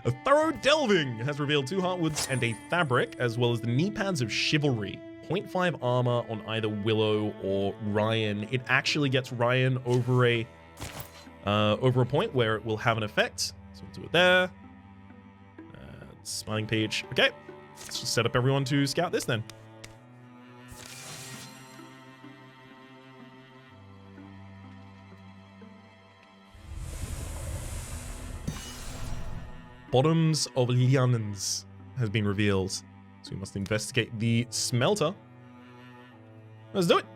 A thorough delving has revealed 2 heartwoods and a fabric, as well as the knee pads of chivalry. 0.5 armor on either Willow or Ryan. It actually gets Ryan over a point where it will have an effect. So we'll do it there. Smiling Peach. Okay, let's just set up everyone to scout this then. Bottoms of Lianens has been revealed. So we must investigate the smelter. Let's do it.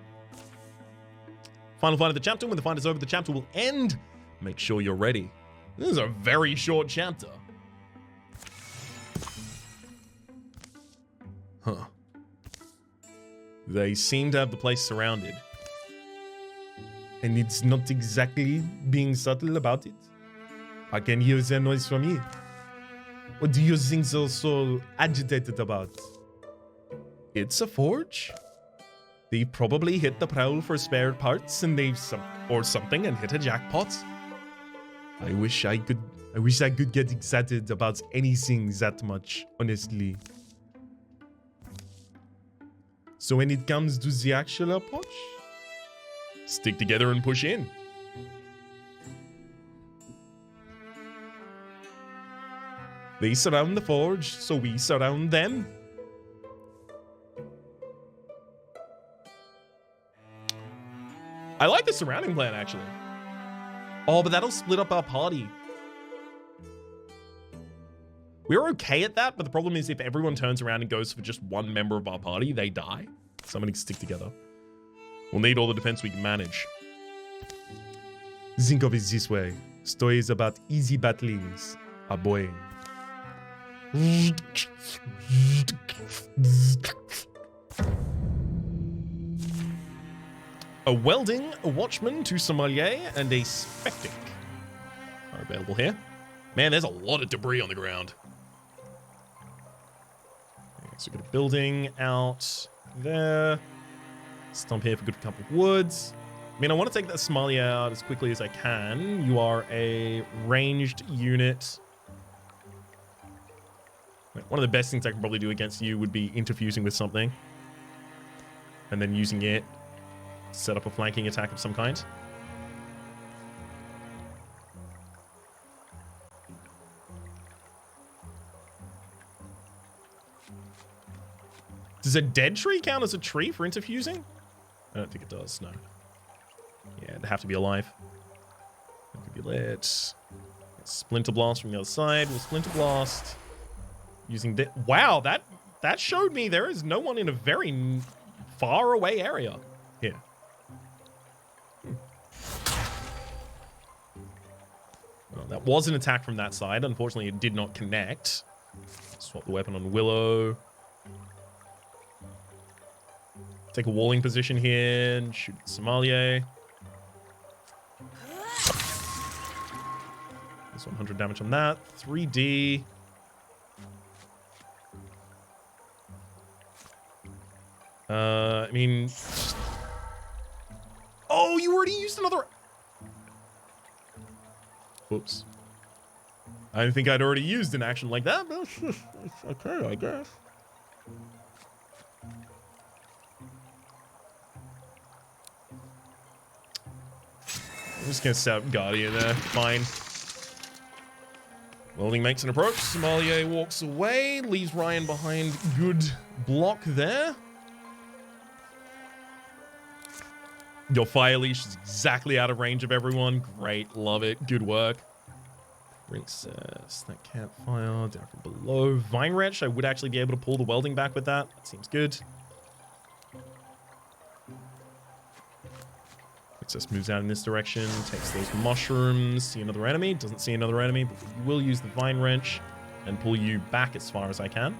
Final fight of the chapter. When the fight is over, the chapter will end. Make sure you're ready. This is a very short chapter. Huh. They seem to have the place surrounded. And it's not exactly being subtle about it. I can hear the noise from here. What do you think they're so agitated about? It's a forge. They probably hit the prowl for spare parts and or something and hit a jackpot. I wish I could get excited about anything that much, honestly. So when it comes to the actual approach, stick together and push in. They surround the forge, so we surround them. I like the surrounding plan, actually. Oh, but that'll split up our party. We're okay at that, but the problem is if everyone turns around and goes for just one member of our party, they die. Somebody can stick together. We'll need all the defense we can manage. Think of it this way. Stories about easy battlings are boring. A welding, a watchman, 2 sommelier, and a spectic are available here. Man, there's a lot of debris on the ground. Okay, so we've got a building out there. Stomp here for a good couple of woods. I mean, I want to take that sommelier out as quickly as I can. You are a ranged unit. One of the best things I can probably do against you would be interfusing with something. And then using it to set up a flanking attack of some kind. Does a dead tree count as a tree for interfusing? I don't think it does, no. Yeah, they have to be alive. That could be lit. Splinter Blast from the other side. We'll Splinter Blast. Using the... Wow, that showed me there is no one in a very far away area here. Well, that was an attack from that side. Unfortunately, it did not connect. Swap the weapon on Willow. Take a walling position here and shoot the sommelier. That's 100 damage on that. 3D. I mean... Oh, you already used another... Whoops. I didn't think I'd already used an action like that, but okay, I guess. I'm just gonna set up Guardian there. Fine. Welding makes an approach. Sommelier walks away, leaves Ryan behind. Good block there. Your fire leash is exactly out of range of everyone. Great, love it. Good work. Princess, that campfire down from below. Vine Wretch, I would actually be able to pull the welding back with that. That seems good. Princess moves out in this direction, takes those mushrooms. See another enemy? Doesn't see another enemy, but we will use the Vine Wrench and pull you back as far as I can.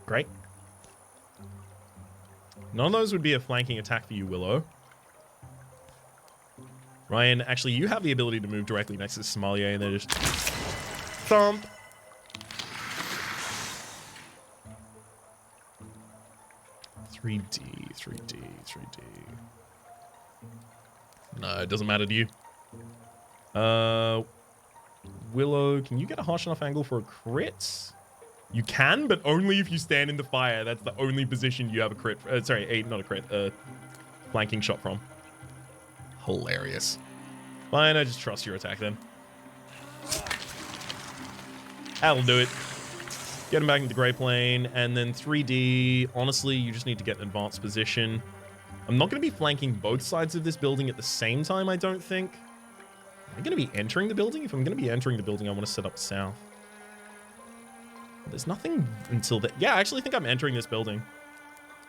Great. None of those would be a flanking attack for you, Willow. Ryan, actually, you have the ability to move directly next to the sommelier and then just thump. Three D. No, it doesn't matter to you. Willow, can you get a harsh enough angle for a crit? You can, but only if you stand in the fire. That's the only position you have a crit. Sorry, not a crit. Flanking shot from. Hilarious. Fine, I just trust your attack then. That'll do it. Get him back into the Grey Plane, and then 3D. Honestly, you just need to get an advanced position. I'm not going to be flanking both sides of this building at the same time, I don't think. Am I going to be entering the building? If I'm going to be entering the building, I want to set up south. There's nothing until that. Yeah, I actually think I'm entering this building.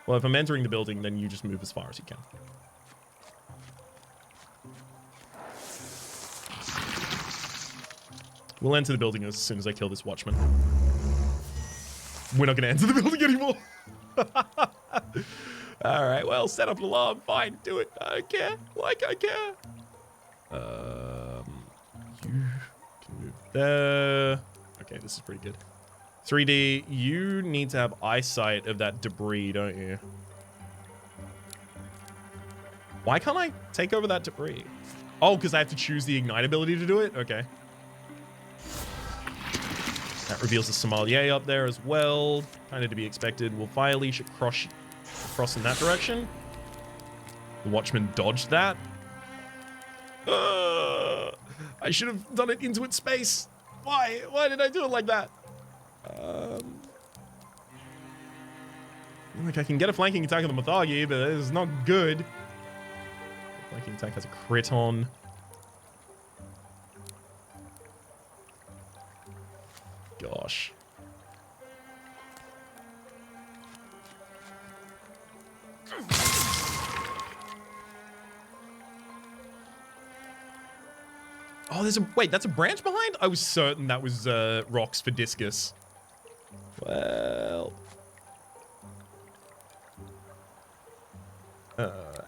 Well, if I'm entering the building, then you just move as far as you can. We'll enter the building as soon as I kill this watchman. We're not going to enter the building anymore. All right, well, set up an alarm. Fine, do it. I don't care. Like, I care. You can move there. Okay, this is pretty good. 3D, you need to have eyesight of that debris, don't you? Why can't I take over that debris? Oh, because I have to choose the ignite ability to do it? Okay. That reveals the sommelier up there as well. Kind of to be expected. Will Fire Leash across in that direction? The Watchman dodged that. I should have done it into its space. Why? Why did I do it like that? Like I can get a flanking attack on the Mythology, but it's not good. Flanking attack has a crit on. Gosh. Oh, there's a... Wait, that's a branch behind? I was certain that was rocks for discus. Well...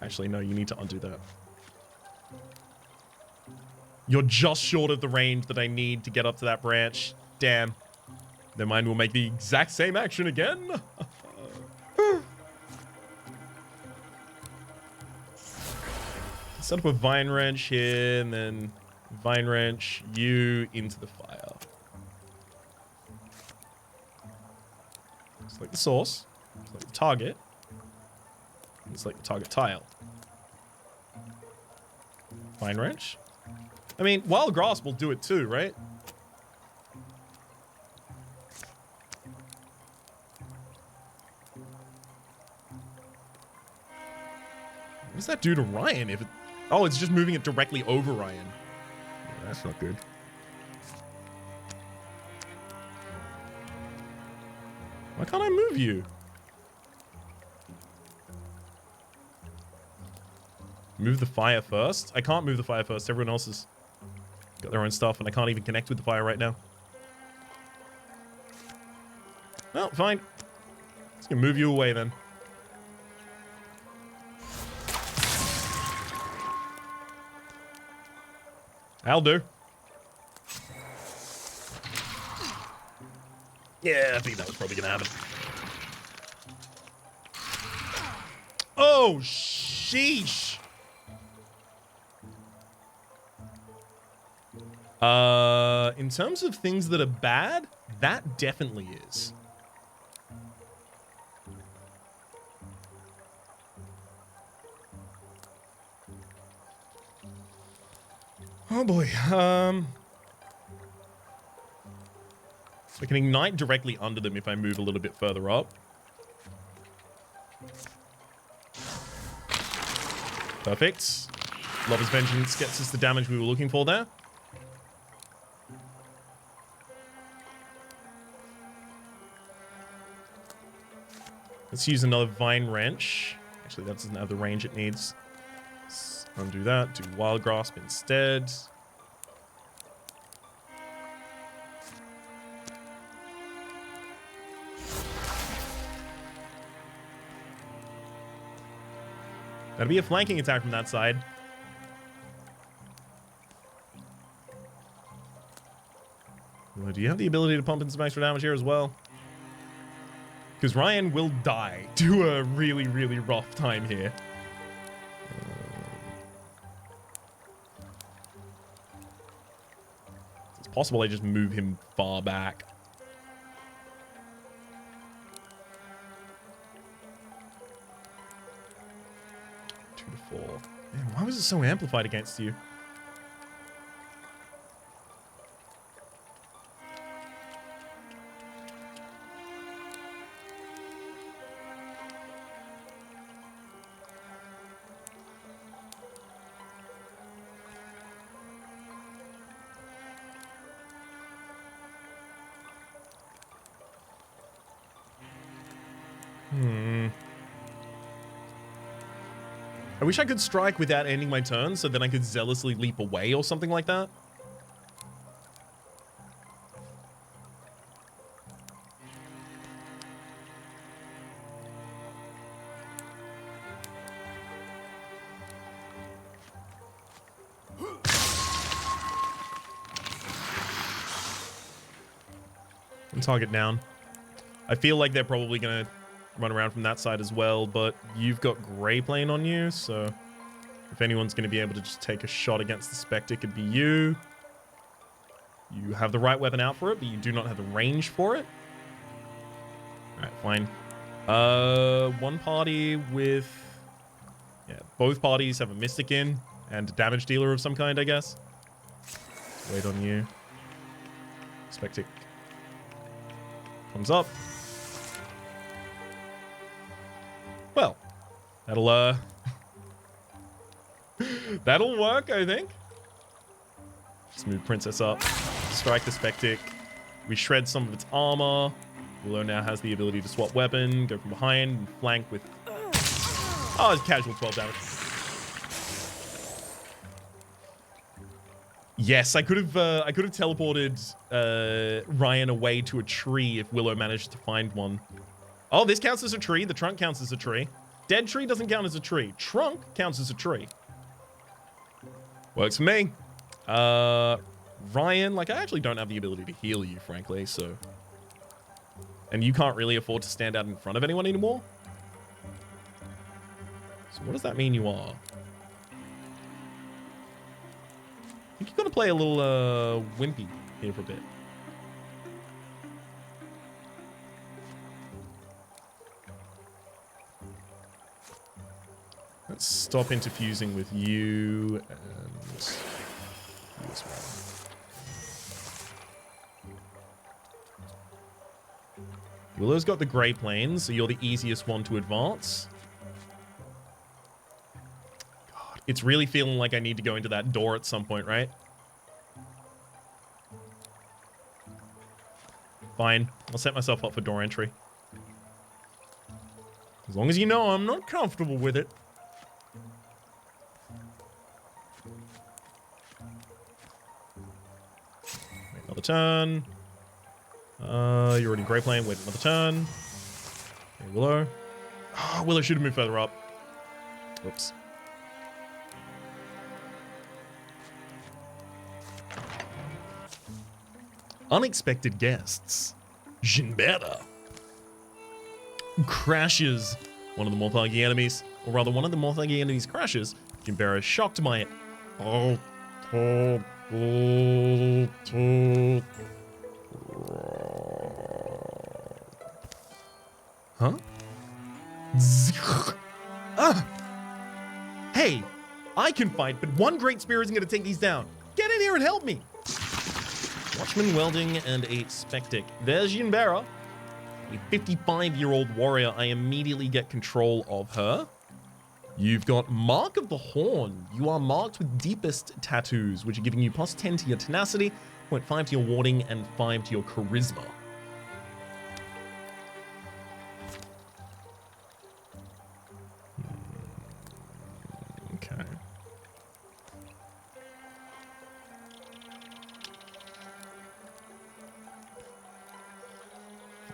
actually, no, you need to undo that. You're just short of the range that I need to get up to that branch. Damn. Never mind, we'll make the exact same action again. Set up a Vine Wrench here, and then Vine Wrench you into the fire. Select the source. Select the target. And select the target tile. Vine Wrench. I mean, Wild Grasp will do it too, right? What does that do to Ryan? If it... Oh, it's just moving it directly over Ryan. Yeah, that's not good. Why can't I move you? Move the fire first? I can't move the fire first. Everyone else has got their own stuff, and I can't even connect with the fire right now. Well, fine. Just gonna move you away then. I'll do. Yeah, I think that was probably gonna happen. Oh, sheesh. In terms of things that are bad, that definitely is. Oh boy. I can ignite directly under them if I move a little bit further up. Perfect. Lover's Vengeance gets us the damage we were looking for there. Let's use another Vine Wrench. Actually, that's another range it needs. Let's undo that. Do Wild Grasp instead. That'll be a flanking attack from that side. Well, do you have the ability to pump in some extra damage here as well? Because Ryan will die. Do a really, really rough time here. possible I just move him far back. 2 to 4. Man, why was it so amplified against you? I wish I could strike without ending my turn, so then I could zealously leap away or something like that. And target down. I feel like they're probably gonna run around from that side as well, but you've got Grey Plane on you, so if anyone's going to be able to just take a shot against the Spectre, it could be you. You have the right weapon out for it, but you do not have the range for it. Alright, fine. One party with... Yeah, both parties have a Mystic in and a damage dealer of some kind, I guess. Wait on you. Spectic comes up. Well, that'll that'll work, I think. Just move Princess up, strike the Spectic. We shred some of its armor. Willow now has the ability to swap weapon, go from behind, and flank with... Oh, casual 12 damage. Yes, I could have teleported Ryan away to a tree if Willow managed to find one. Oh, this counts as a tree. The trunk counts as a tree. Dead tree doesn't count as a tree. Trunk counts as a tree. Works for me. Ryan, like, I actually don't have the ability to heal you, frankly, so... And you can't really afford to stand out in front of anyone anymore. So what does that mean you are? I think you've got to play a little, wimpy here for a bit. Let's stop interfusing with you and you as well. Willow's got the Grey Plains, so you're the easiest one to advance. God, it's really feeling like I need to go into that door at some point, right? Fine. I'll set myself up for door entry. As long as you know I'm not comfortable with it. Wait another turn. You're already Grey Plane. Wait another turn. Okay, Willow. Oh, Willow should have moved further up. Whoops. Unexpected guests. Jinbera crashes one of the Morthagi enemies, or rather, one of the Morthagi enemies crashes. Jinbera is shocked by it. Huh? Ah! Hey, I can fight, but one great spear isn't going to take these down. Get in here and help me. Watchman welding and a Spectic. There's Jinbera, a 55-year-old warrior. I immediately get control of her. You've got Mark of the Horn. You are marked with deepest tattoos, which are giving you plus 10 to your tenacity, 0.5 to your warding, and 5 to your charisma. Okay.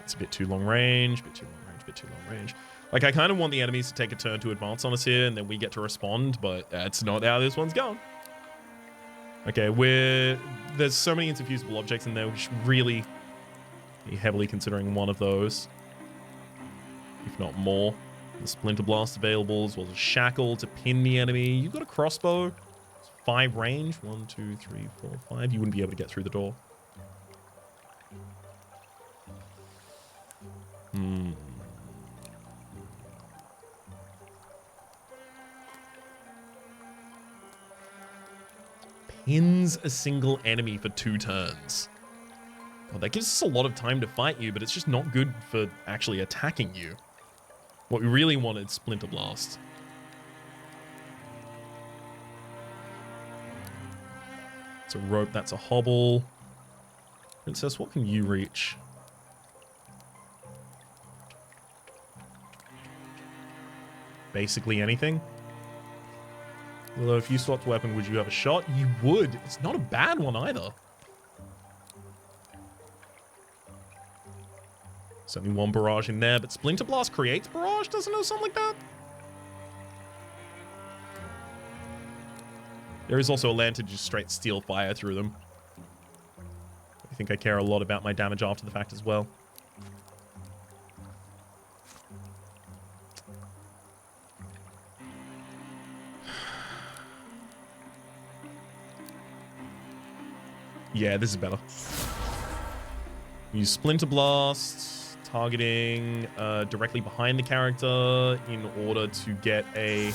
It's a bit too long range, bit too long range, bit too long range. Like, I kind of want the enemies to take a turn to advance on us here, and then we get to respond, but that's not how this one's going. Okay, there's so many interfusable objects in there, we should really be heavily considering one of those, if not more. The Splinter Blast available, as well as a Shackle to pin the enemy. You've got a crossbow. It's 5 range. 1, 2, 3, 4, 5. You wouldn't be able to get through the door. Pins a single enemy for 2 turns. Well, that gives us a lot of time to fight you, but it's just not good for actually attacking you. What we really wanted, Splinter Blast. It's a rope, that's a hobble. Princess, what can you reach? Basically anything. Although if you swapped weapon, would you have a shot? You would. It's not a bad one either. There's only 1 barrage in there, but Splinter Blast creates barrage, doesn't it, or something like that? There is also a land to just straight steal fire through them. I think I care a lot about my damage after the fact as well. Yeah, this is better. Use Splinter Blast, targeting directly behind the character in order to get a...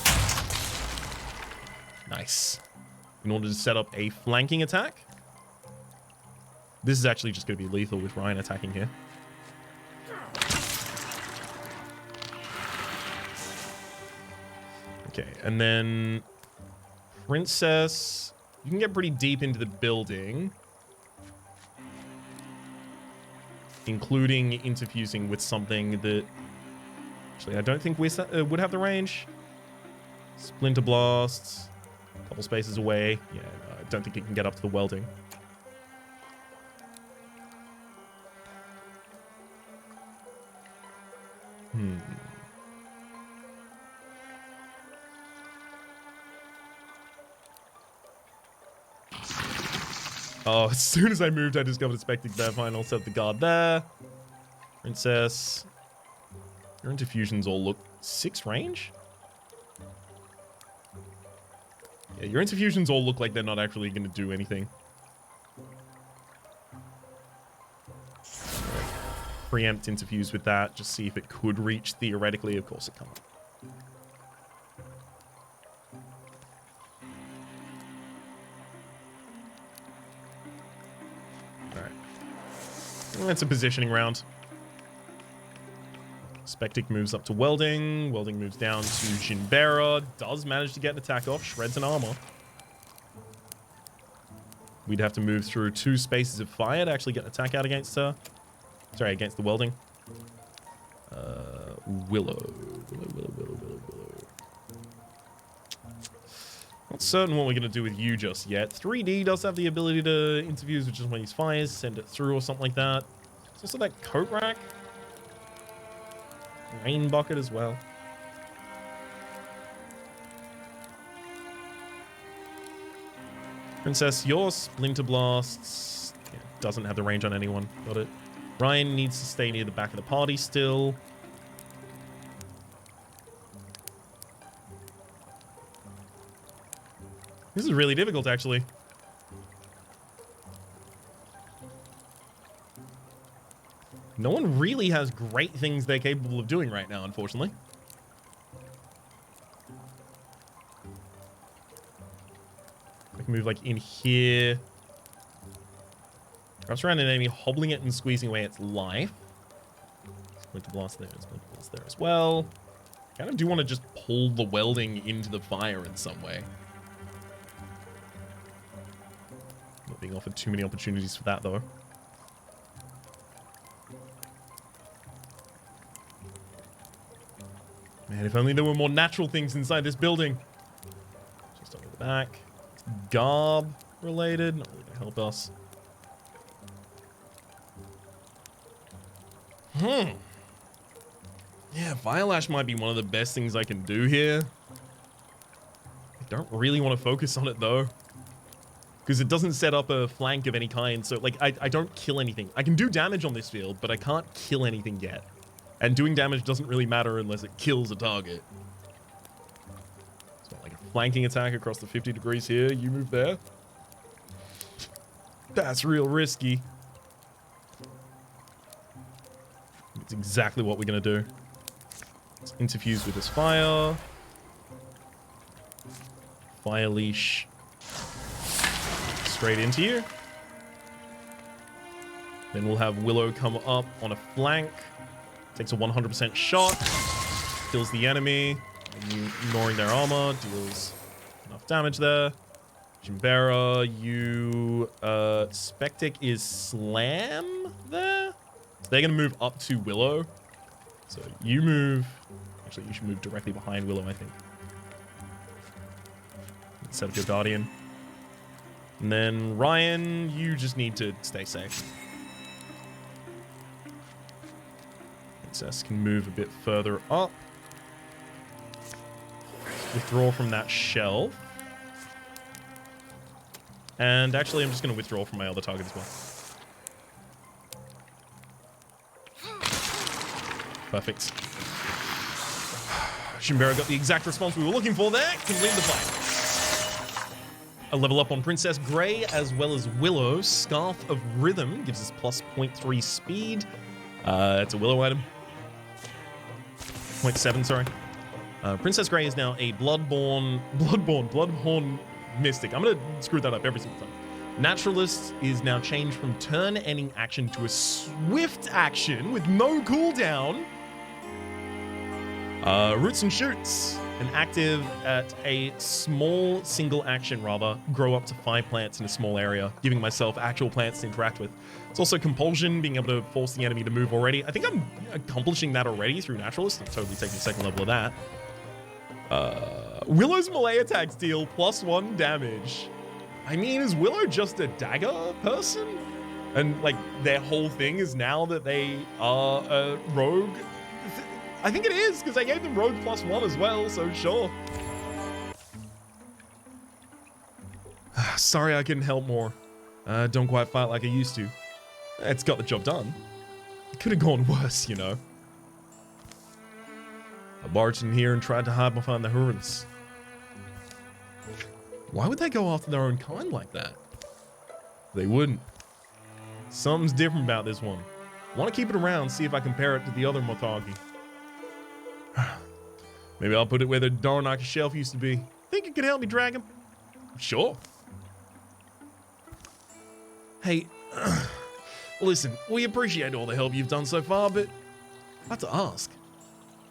Nice. In order to set up a flanking attack. This is actually just going to be lethal with Ryan attacking here. Okay, and then Princess, you can get pretty deep into the building, including interfusing with something that actually I don't think would have the range. Splinter Blast, a couple spaces away. Yeah, no, I don't think it can get up to the welding. Oh, as soon as I moved, I discovered a Spectic there. Fine, I'll set the guard there. Princess. Your interfusions all look 6 range? Yeah, your interfusions all look like they're not actually going to do anything. Preempt interfuse with that. Just see if it could reach theoretically. Of course it can't. That's a positioning round. Spectic moves up to Welding. Welding moves down to Jinbera. Does manage to get an attack off. Shreds an armor. We'd have to move through 2 spaces of fire to actually get an attack out against her. Sorry, against the Welding. Willow. Not certain what we're going to do with you just yet. 3D does have the ability to interfuse with just one of these fires, send it through or something like that. There's also that coat rack. Rain bucket as well. Princess, your Splinter Blasts doesn't have the range on anyone. Got it. Ryan needs to stay near the back of the party still. This is really difficult, actually. No one really has great things they're capable of doing right now, unfortunately. I can move, like, in here. Wraps around an enemy, hobbling it and squeezing away its life. Splinter Blast there, Splinter Blast there as well. Kind of do want to just pull the Welding into the fire in some way. Not being offered too many opportunities for that, though. Man, if only there were more natural things inside this building. Just over the back. It's garb related. Not really going to help us. Yeah, Firelash might be one of the best things I can do here. I don't really want to focus on it, though. Because it doesn't set up a flank of any kind. So, like, I don't kill anything. I can do damage on this field, but I can't kill anything yet. And doing damage doesn't really matter unless it kills a target. It's not like a flanking attack across the 50 degrees here. You move there. That's real risky. It's exactly what we're going to do. Let's interfuse with this fire. Fire leash. Straight into you. Then we'll have Willow come up on a flank. Takes a 100% shot. Kills the enemy. Ignoring their armor. Deals enough damage there. Jimbera, you... Spectic is slam there? So they're going to move up to Willow. So you move... Actually, you should move directly behind Willow, I think. Set up your Guardian. And then Ryan, you just need to stay safe. Princess can move a bit further up. Withdraw from that shelf. And actually, I'm just going to withdraw from my other target as well. Perfect. Shimbera got the exact response we were looking for there. Complete the fight. A level up on Princess Grey as well as Willow. Scarf of Rhythm gives us plus 0.3 speed. It's a Willow item. 0.7, sorry. Princess Grey is now a Bloodborne Mystic. I'm going to screw that up every single time. Naturalist is now changed from turn-ending action to a swift action with no cooldown. Roots and Shoots. An active at a small single action, rather. Grow up to 5 plants in a small area, giving myself actual plants to interact with. It's also Compulsion, being able to force the enemy to move already. I think I'm accomplishing that already through Naturalist. I'm totally taking the second level of that. Willow's melee attacks deal +1 damage. I mean, is Willow just a dagger person? And, like, their whole thing is now that they are a rogue? I think it is, because I gave them rogue +1 as well, so sure. Sorry I couldn't help more. Don't quite fight like I used to. It's got the job done. It could have gone worse, you know. I barged in here and tried to hide behind the Hurons. Why would they go after their own kind like that? They wouldn't. Something's different about this one. Want to keep it around, see if I compare it to the other Morthargi. Maybe I'll put it where the Darnaka shelf used to be. Think you could help me drag him? Sure. Hey, listen, we appreciate all the help you've done so far, but I have to ask,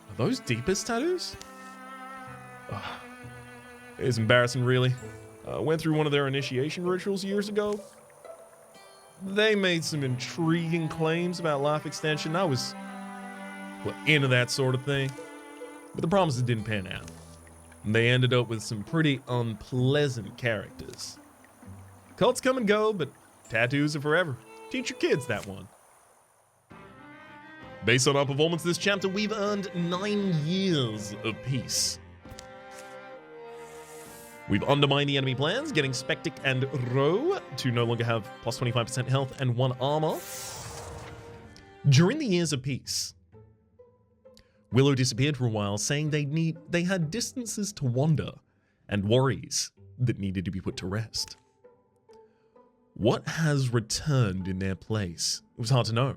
are those Deepest tattoos? It's embarrassing, really. Went through one of their initiation rituals years ago. They made some intriguing claims about life extension. I was into that sort of thing. But the problem is it didn't pan out. And they ended up with some pretty unpleasant characters. Cults come and go, but tattoos are forever. Teach your kids that one. Based on our performance this chapter, we've earned 9 years of peace. We've undermined the enemy plans, getting Spectic and Ro to no longer have plus 25% health and 1 armor. During the years of peace, Willow disappeared for a while, saying they had distances to wander and worries that needed to be put to rest. What has returned in their place? It was hard to know.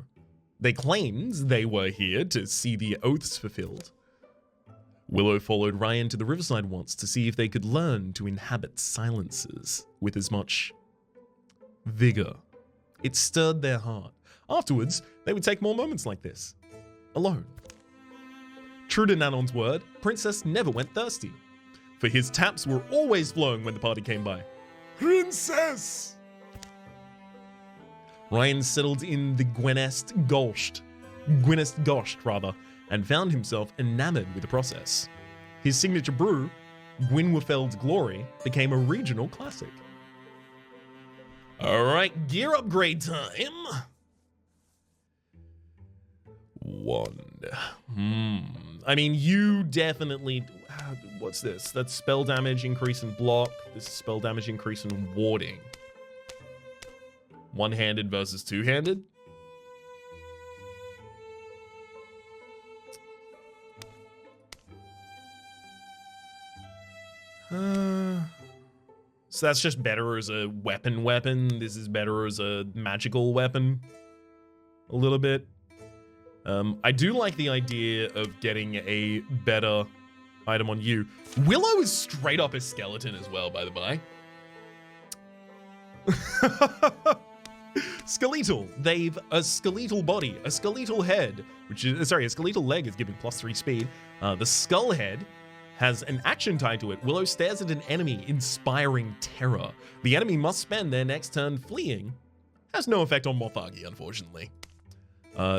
They claimed they were here to see the oaths fulfilled. Willow followed Ryan to the riverside once to see if they could learn to inhabit silences with as much vigor. It stirred their heart. Afterwards, they would take more moments like this, alone. True to Nanon's word, Princess never went thirsty, for his taps were always flowing when the party came by. Princess! Ryan settled in the Gwynest Gosht, and found himself enamored with the process. His signature brew, Gwynwefeld's Glory, became a regional classic. Alright, gear upgrade time. Wand. I mean, you definitely... What's this? That's spell damage increase in block. This is spell damage increase in warding. One-handed versus two-handed? So that's just better as a weapon. This is better as a magical weapon. A little bit. I do like the idea of getting a better item on you. Willow is straight up a skeleton as well, by the by. Skeletal. They've a skeletal body, a skeletal head, which is, sorry, a skeletal leg is giving +3 speed. The skull head has an action tied to it. Willow stares at an enemy, inspiring terror. The enemy must spend their next turn fleeing. Has no effect on Morphagi, unfortunately.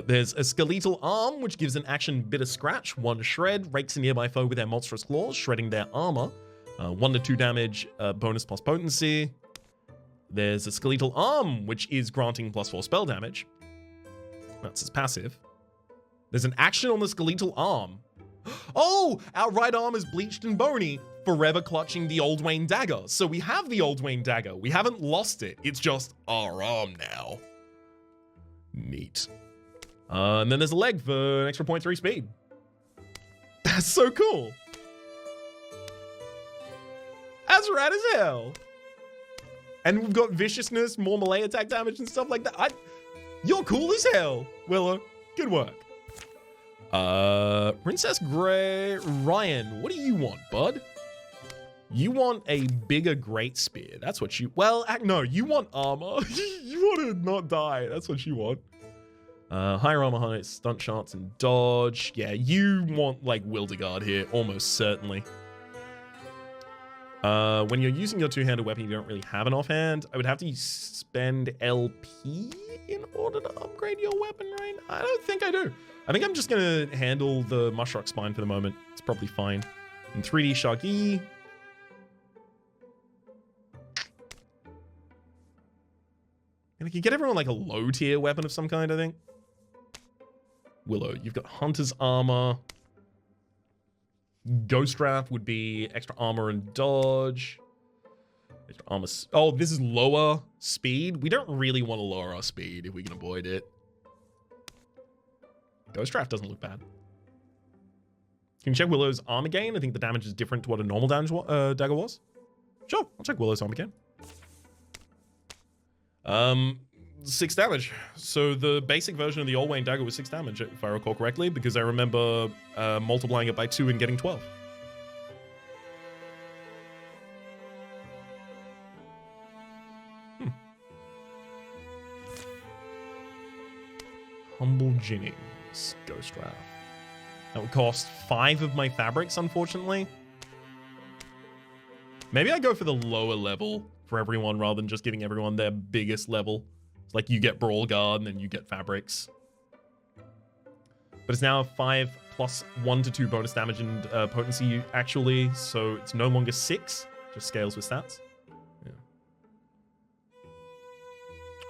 There's a skeletal arm, which gives an action bitter scratch, 1 shred, rakes a nearby foe with their monstrous claws, shredding their armor. 1 to 2 damage, bonus plus potency. There's a skeletal arm, which is granting +4 spell damage. That's his passive. There's an action on the skeletal arm. Oh, our right arm is bleached and bony, forever clutching the Old Wayne dagger. So we have the Old Wayne dagger. We haven't lost it. It's just our arm now. Neat. And then there's a leg for an extra 0.3 speed. That's so cool. That's rad as hell. And we've got viciousness, more melee attack damage and stuff like that. You're cool as hell, Willow. Good work. Princess Grey, Ryan, what do you want, bud? You want a bigger great spear. That's what you, well, no, you want armor. You want to not die. That's what you want. Higher armor height, stunt shots, and dodge. Yeah, you want like Wilderguard here, almost certainly. When you're using your two-handed weapon, you don't really have an offhand. I would have to spend LP in order to upgrade your weapon, right? I don't think I do. I think I'm just gonna handle the Mushrock Spine for the moment. It's probably fine. And 3D Sharky. And I could get everyone like a low-tier weapon of some kind, I think. Willow, you've got Hunter's Armor. Ghost Wrath would be extra armor and dodge. Extra armor. Oh, this is lower speed. We don't really want to lower our speed if we can avoid it. Ghost Wrath doesn't look bad. Can you check Willow's armor gain? I think the damage is different to what a normal damage dagger was. Sure, I'll check Willow's armor gain. 6 damage. So the basic version of the Old Wayne dagger was 6 damage, if I recall correctly, because I remember multiplying it by 2 and getting 12. Humble Ginnings, Ghost Wrath. That would cost 5 of my fabrics, unfortunately. Maybe I go for the lower level for everyone rather than just giving everyone their biggest level. It's like you get Brawl Guard and then you get fabrics. But it's now 5 plus 1 to 2 bonus damage and potency, actually. So it's no longer 6, just scales with stats. Yeah.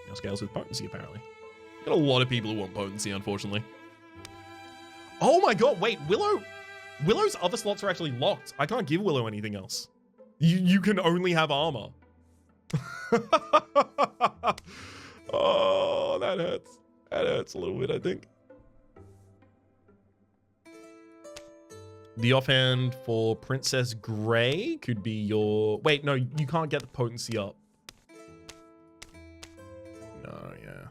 Now scales with potency, apparently. Got a lot of people who want potency, unfortunately. Oh my god, wait, Willow's other slots are actually locked. I can't give Willow anything else. You can only have armor. Oh, that hurts. That hurts a little bit, I think. The offhand for Princess Grey could be your... Wait, no, you can't get the potency up. No, yeah.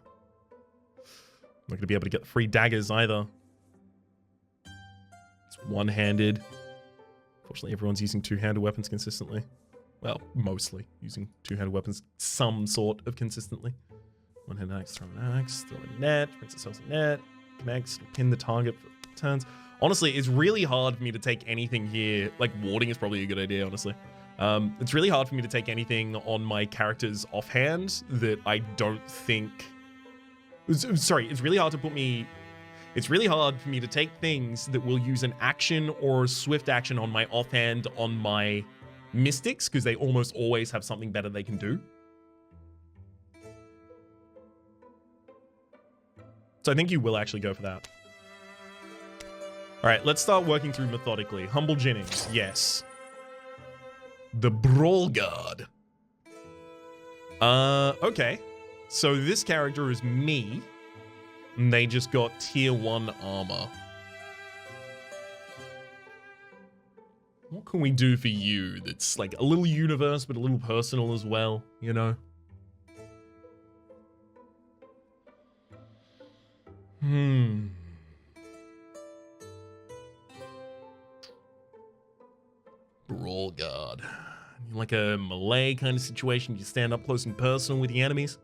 I'm not going to be able to get the free daggers either. It's one-handed. Fortunately, everyone's using two-handed weapons consistently. Well, mostly using two-handed weapons some sort of consistently. One-handed axe, throw an axe, throw a net, Princess sells a net, connects, pin the target for turns. Honestly, it's really hard for me to take anything here. Like, warding is probably a good idea, honestly. It's really hard for me to take anything on my character's offhand that I don't think... Sorry, it's really hard to put me... It's really hard for me to take things that will use an action or a swift action on my offhand on my mystics, because they almost always have something better they can do. So I think you will actually go for that. All right, let's start working through methodically. Humble Jennings, yes. The Brawl Guard. Okay. So this character is me. And they just got tier 1 armor. What can we do for you that's like a little universe, but a little personal as well, you know? Brawl guard. Like a melee kind of situation. You stand up close and personal with the enemies.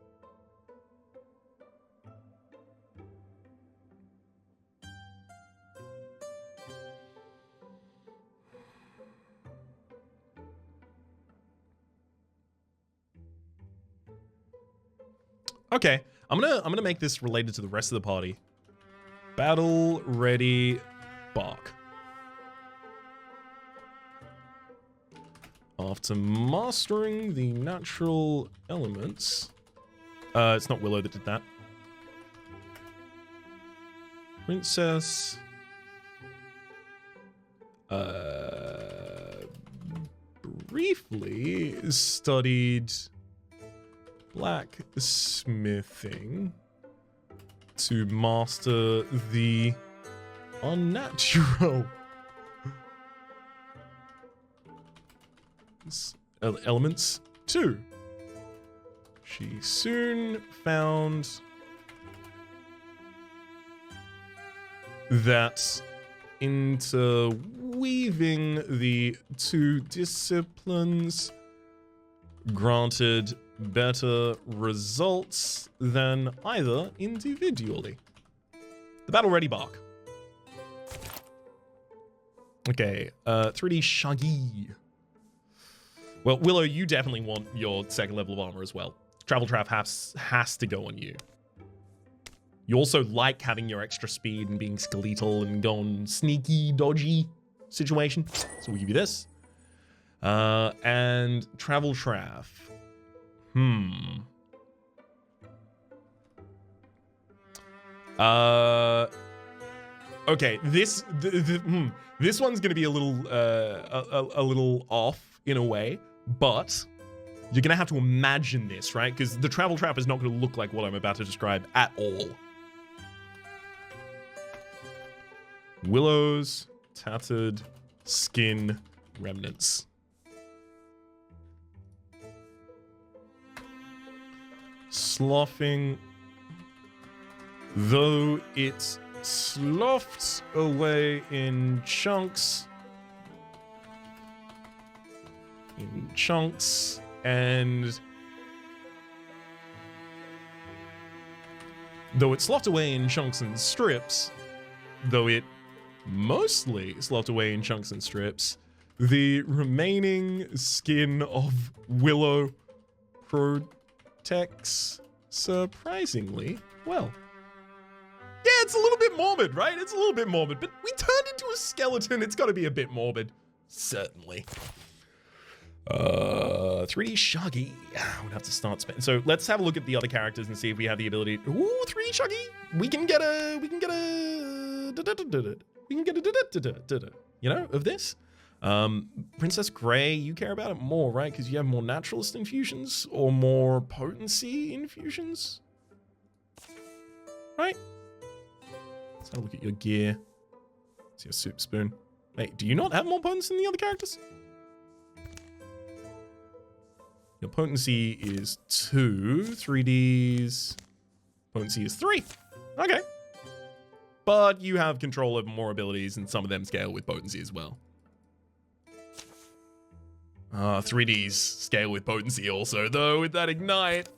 Okay, I'm gonna make this related to the rest of the party. Battle ready, bark. After mastering the natural elements, it's not Willow that did that. Princess. Briefly studied blacksmithing to master the unnatural elements too. She soon found that interweaving the two disciplines granted better results than either individually. The battle ready bark. Okay, 3D Shaggy. Well, Willow, you definitely want your second level of armor as well. Travel Trap has to go on you. You also like having your extra speed and being skeletal and going sneaky, dodgy situation. So we'll give you this. And Travel Trap. Okay, this one's gonna be a little off in a way, but you're gonna have to imagine this, right? Because the Travel Trap is not gonna look like what I'm about to describe at all. Willow's tattered skin remnants. Sloughing, though it sloughed away in chunks, and though it sloughed away in chunks and strips, though it mostly sloughed away in chunks and strips, the remaining skin of Willow protects surprisingly well. Yeah, it's a little bit morbid, right? It's a little bit morbid, but we turned into a skeleton. It's got to be a bit morbid. Certainly. 3D Shaggy. We'd have to start spending. So let's have a look at the other characters and see if we have the ability. Ooh, 3D Shaggy. We can get a, you know, of this. Princess Grey, you care about it more, right? Because you have more naturalist infusions or more potency infusions, right? Let's have a look at your gear. It's your soup spoon. Wait, do you not have more potency than the other characters? Your potency is 2. 3D's potency is 3. Okay. But you have control over more abilities, and some of them scale with potency as well. 3D's scale with potency also, though, with that ignite.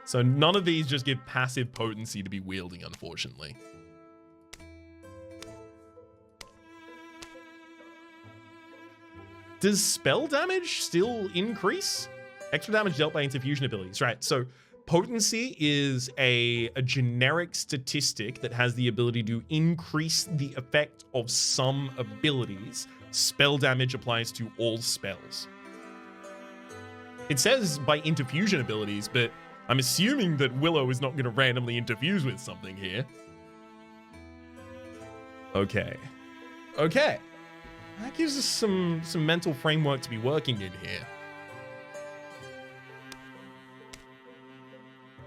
So none of these just give passive potency to be wielding, unfortunately. Does spell damage still increase? Extra damage dealt by interfusion abilities, right? So potency is a generic statistic that has the ability to increase the effect of some abilities. Spell damage applies to all spells. It says by interfusion abilities, but I'm assuming that Willow is not going to randomly interfuse with something here. Okay. Okay. That gives us some mental framework to be working in here.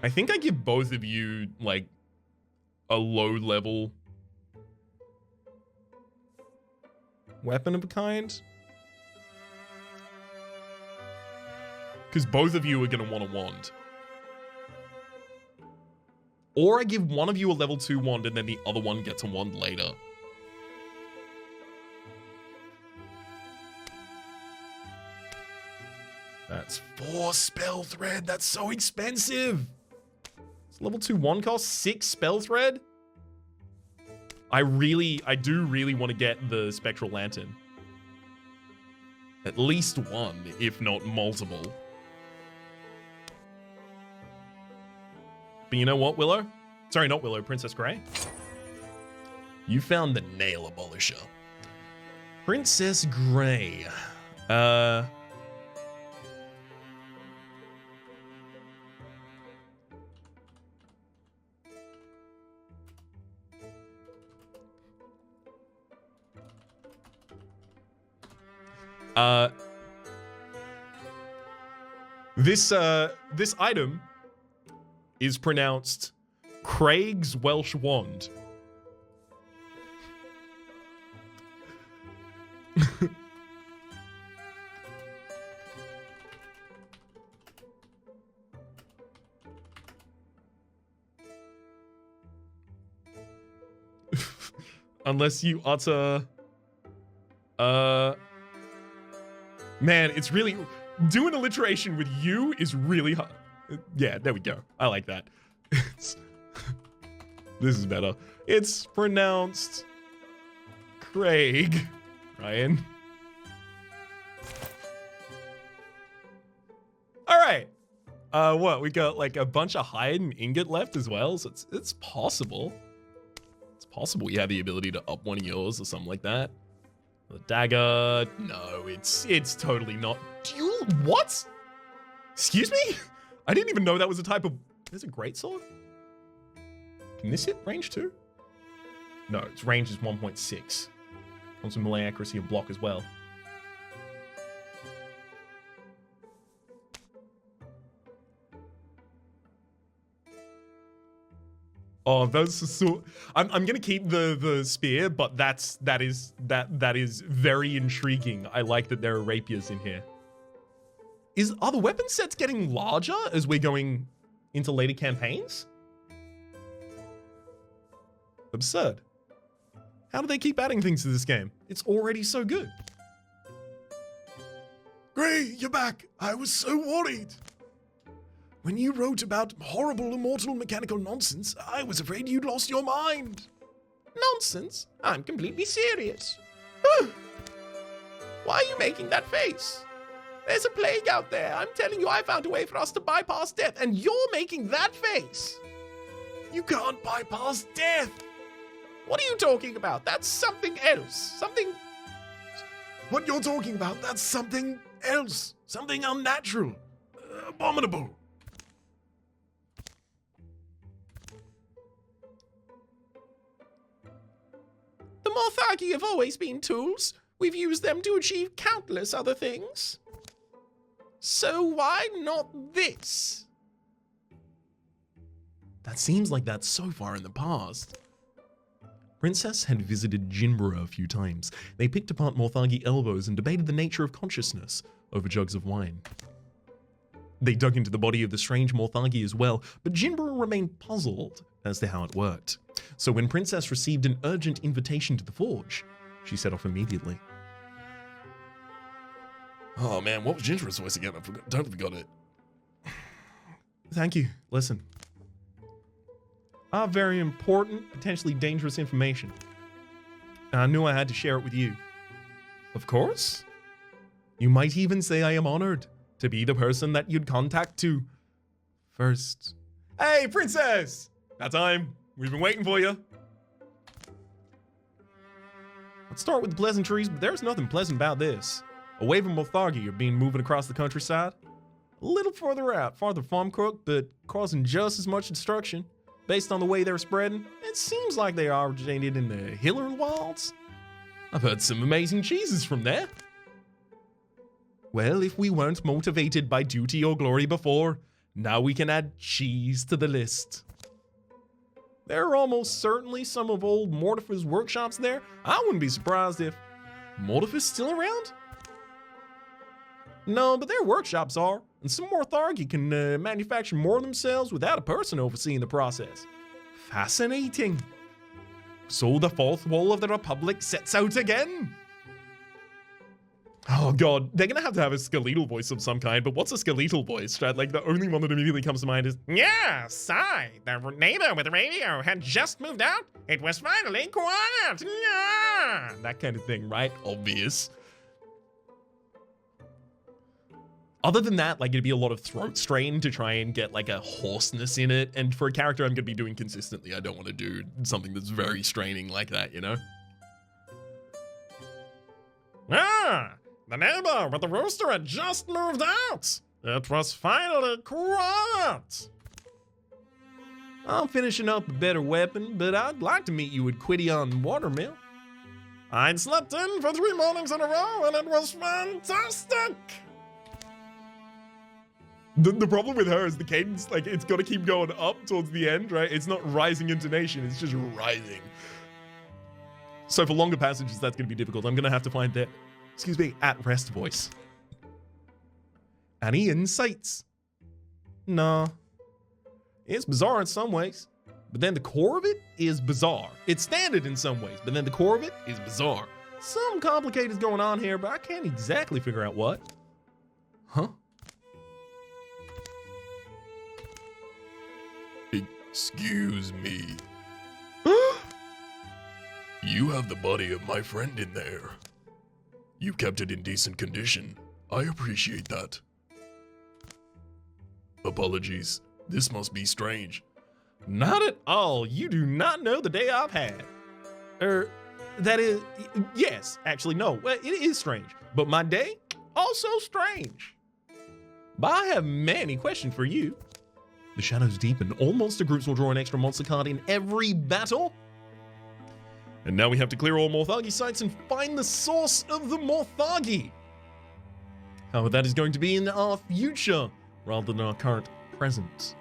I think I give both of you, like, a low-level weapon of a kind. Because both of you are going to want a wand. Or I give one of you a level 2 wand and then the other one gets a wand later. That's 4 spell thread. That's so expensive. Does level 2 wand cost 6 spell thread? I do really want to get the Spectral Lantern. At least one, if not multiple. But you know what, Willow? Sorry, not Willow, Princess Grey. You found the nail abolisher. Princess Grey. This item is pronounced Craig's Welsh Wand. Unless you utter... Man, it's really... Doing alliteration with you is really hard. Yeah, there we go. I like that. This is better. It's pronounced... Craig. Ryan. Alright. What? We got like a bunch of hide and ingot left as well, so it's possible. It's possible you have the ability to up one of yours or something like that. The dagger. No, it's totally not. Dual. What? Excuse me? I didn't even know that was a type of. There's a greatsword. Can this hit range 2? No, its range is 1.6. Comes with melee accuracy and block as well. Oh, those are so. I'm gonna keep the spear, but that is very intriguing. I like that there are rapiers in here. Are the weapon sets getting larger as we're going into later campaigns? Absurd. How do they keep adding things to this game? It's already so good. Gray, you're back. I was so worried. When you wrote about horrible immortal mechanical nonsense, I was afraid you'd lost your mind. Nonsense? I'm completely serious. Why are you making that face? There's a plague out there. I'm telling you, I found a way for us to bypass death, and you're making that face. You can't bypass death. What are you talking about? That's something else. What you're talking about, that's something else. Something unnatural. Abominable. The Morthagi have always been tools. We've used them to achieve countless other things. So why not this? That seems like that's so far in the past. Princess had visited Jinbara a few times. They picked apart Morthagi elbows and debated the nature of consciousness over jugs of wine. They dug into the body of the strange Morthagi as well, but Jinbara remained puzzled as to how it worked. So when Princess received an urgent invitation to the forge, she set off immediately. Oh man, what was Jinbara's voice again? Totally forgot it. Thank you. Listen. Very important, potentially dangerous information. I knew I had to share it with you. Of course. You might even say I am honored to be the person that you'd contact to first. Hey, Princess! About time. We've been waiting for you. Let's start with the pleasantries, but there's nothing pleasant about this. A wave of Morthagi are being moving across the countryside. A little further out, farther from Crook, but causing just as much destruction. Based on the way they're spreading, it seems like they originated in the Hiller Wilds. I've heard some amazing cheeses from there. Well, if we weren't motivated by duty or glory before, now we can add cheese to the list. There are almost certainly some of old Mortifer's workshops there. I wouldn't be surprised if... Mortifer's still around? No, but their workshops are, and some Morthagi can manufacture more themselves without a person overseeing the process. Fascinating. So the fourth wall of the Republic sets out again. Oh god, they're gonna have to have a skeletal voice of some kind, but what's a skeletal voice, Chad? Like, the only one that immediately comes to mind is, yes, the neighbor with the radio had just moved out. It was finally quiet. Yeah. That kind of thing, right? Obvious. Other than that, like, it'd be a lot of throat strain to try and get, like, a hoarseness in it. And for a character I'm gonna be doing consistently, I don't want to do something that's very straining like that, you know? Ah! The neighbor with the rooster had just moved out. It was finally quiet. I'm finishing up a better weapon, but I'd like to meet you at Quidion Watermill. I'd slept in for 3 mornings in a row, and it was fantastic. The problem with her is the cadence, like, it's got to keep going up towards the end, right? It's not rising intonation, it's just rising. So for longer passages, that's going to be difficult. I'm going to have to find that, excuse me, at rest voice. Any insights? No. It's bizarre in some ways, but then the core of it is bizarre. It's standard in some ways, but then the core of it is bizarre. Something complicated is going on here, but I can't exactly figure out what. Huh? Excuse me. You have the body of my friend in there. You kept it in decent condition. I appreciate that. Apologies. This must be strange. Not at all. You do not know the day I've had. That is, yes, actually, no. Well, it is strange. But my day, also strange. But I have many questions for you. The shadows deepen. All monster groups will draw an extra monster card in every battle. And now we have to clear all Morthagi sites and find the source of the Morthagi. However, that is going to be in our future rather than our current present.